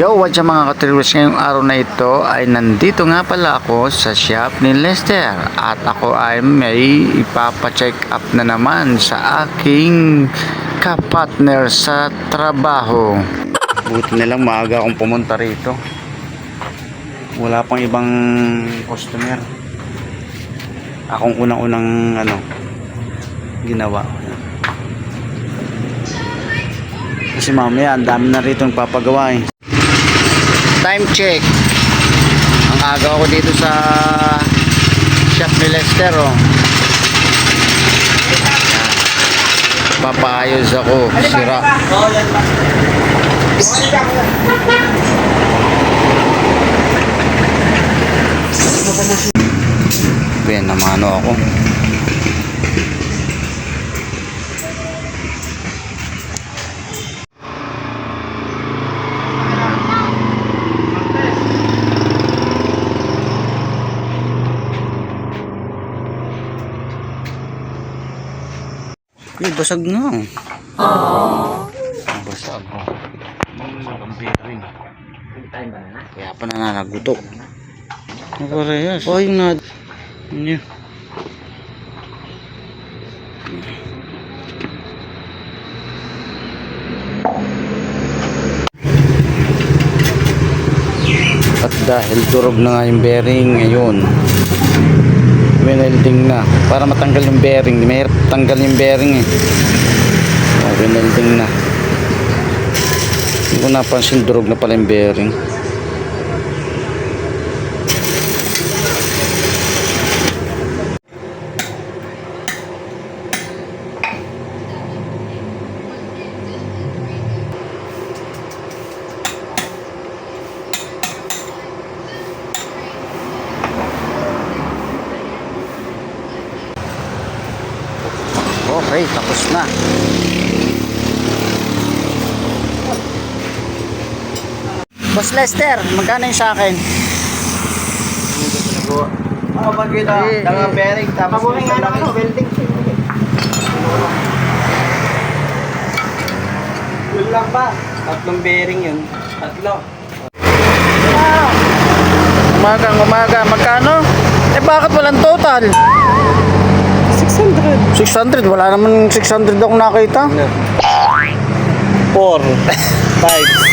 Yo, what's up mga katriwis? Ngayong araw na ito ay nandito nga pala ako sa shop ni Lester at ako ay may ipapacheck up na naman sa aking kapartner sa trabaho. Buti na lang maaga akong pumunta rito, wala pang ibang customer. Akong unang-unang ginawa kasi mamaya ang dami na rito ang papagawa eh. Time check. Ang aga ako dito sa shop ni Lester, oh. Papaayos ako, sira. Pinamano ako. Basag na. Basag ko. Basag ang bearing. Kaya pa nananagutok. Nakarehas. Oh, yung nad... Ano? At dahil durog na nga yung bearing ngayon, winelding na para matanggal yung bearing. Mahirap tanggal yung bearing eh. Winelding na. Hindi ko napansin, durog na pala yung bearing. Okay, tapos na. Boss Lester, magkano yung sa akin? Magkita, dalawang bearing, tapos isang laki. Yun lang ba? Tatlong bearing yun. Tatlo. Umaga, magkano? Eh bakit walang total? 600, wala naman 600 ako nakita. 4, 5,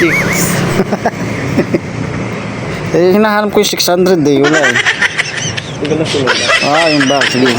6. Eh, hinahanap ko yung 600 eh, wala eh. Hindi ko na sunod. Yung ba, sige.